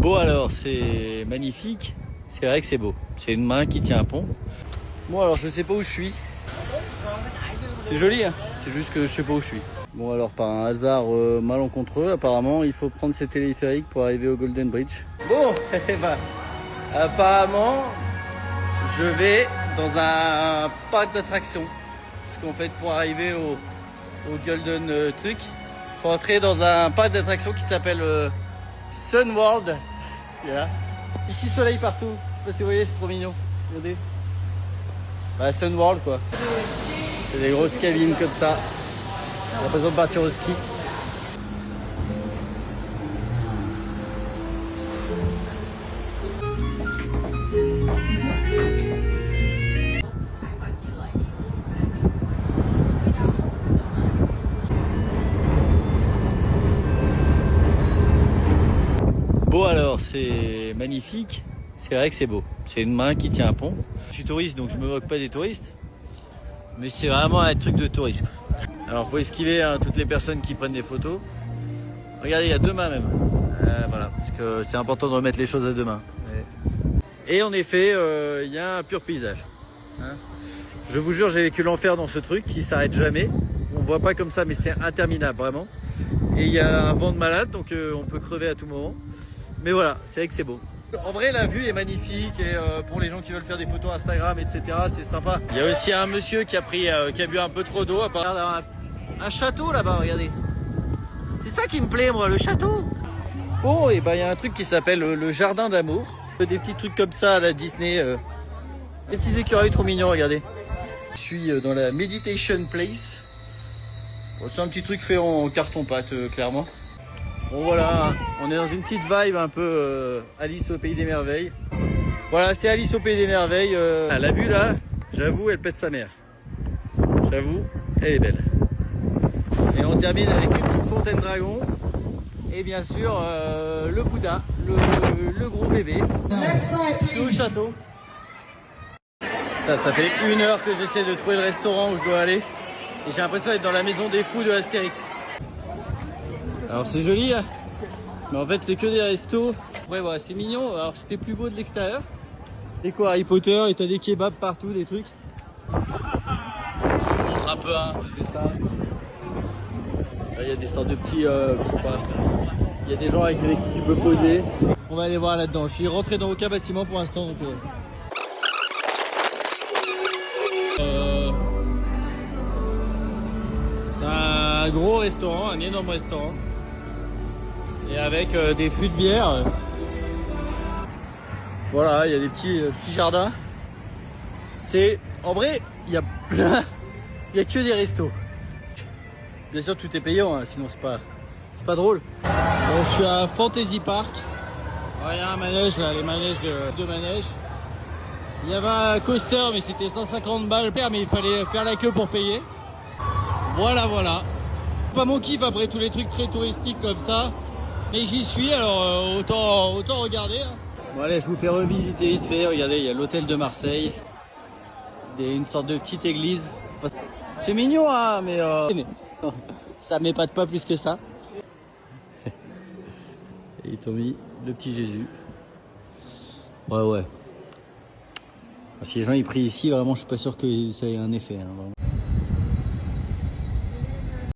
Bon alors, c'est magnifique. C'est vrai que c'est beau. C'est une main qui tient un pont. Bon alors, je ne sais pas où je suis. C'est joli, hein. C'est juste que je sais pas où je suis. Bon alors, par un hasard malencontreux, apparemment, il faut prendre ces téléphériques pour arriver au Golden Bridge. Bon, eh ben, apparemment, je vais dans un parc d'attractions. Parce qu'en fait, pour arriver au Golden truc, il faut entrer dans un parc d'attractions qui s'appelle Sun World. Voilà. Un petit soleil partout. Je sais pas si vous voyez, c'est trop mignon. Regardez. Bah, Sun World quoi. C'est des grosses cabines comme ça. On a l'impression de partir au ski. Bon alors, c'est magnifique. C'est vrai que c'est beau. C'est une main qui tient un pont. Je suis touriste donc je me moque pas des touristes. Mais c'est vraiment un truc de touriste. Alors faut esquiver hein, toutes les personnes qui prennent des photos. Regardez, il y a deux mains même. Voilà, parce que c'est important de remettre les choses à deux mains. Et en effet, il y a un pur paysage. Hein. Je vous jure, j'ai vécu l'enfer dans ce truc qui s'arrête jamais. On voit pas comme ça, mais c'est interminable vraiment. Et il y a un vent de malade, donc on peut crever à tout moment. Mais voilà, c'est vrai que c'est beau. En vrai, la vue est magnifique et pour les gens qui veulent faire des photos Instagram, etc., c'est sympa. Il y a aussi un monsieur qui a bu un peu trop d'eau. Apparemment, un château là-bas, regardez. C'est ça qui me plaît, moi, le château. Bon, et ben il y a un truc qui s'appelle le jardin d'amour. Des petits trucs comme ça à la Disney. Des petits écureuils trop mignons, regardez. Je suis dans la Meditation Place. Bon, c'est un petit truc fait en carton-pâte, clairement. Bon voilà, on est dans une petite vibe un peu Alice au Pays des Merveilles. Voilà, c'est Alice au Pays des Merveilles. La vue là, j'avoue, elle pète sa mère. J'avoue, elle est belle. Et on termine avec une petite fontaine dragon. Et bien sûr, le Bouddha, le gros bébé. Je suis au château. Ça fait 1 heure que j'essaie de trouver le restaurant où je dois aller. Et j'ai l'impression d'être dans la maison des fous de Astérix. Alors c'est joli, hein, mais en fait c'est que des restos. Ouais, voilà, c'est mignon. Alors c'était plus beau de l'extérieur. Et quoi, Harry Potter, et t'as des kebabs partout, des trucs. Je vous montre un peu, hein, c'était ça. Là, il y a des sortes de petits, je sais pas. Il y a des gens avec qui tu peux poser. On va aller voir là-dedans. Je suis rentré dans aucun bâtiment pour l'instant, donc. C'est un gros restaurant, un énorme restaurant. Et avec des fûts de bière. Voilà, il y a des petits jardins. C'est en vrai, il y a plein, il y a que des restos. Bien sûr, tout est payant, hein, sinon c'est pas drôle. Bon, je suis à Fantasy Park. Il y a un manège là, les manèges de manège. Il y avait un coaster, mais c'était 150 balles, mais il fallait faire la queue pour payer. Voilà. Pas mon kiff après tous les trucs très touristiques comme ça. Mais j'y suis, alors autant regarder. Hein. Bon allez, je vous fais revisiter vite fait. Regardez, il y a l'hôtel de Marseille. Une sorte de petite église. Enfin, c'est mignon, hein, mais ça m'épate pas plus que ça. Et ils t'ont mis le petit Jésus. Ouais. Si les gens ils prient ici, vraiment, je suis pas sûr que ça ait un effet. Hein, vraiment.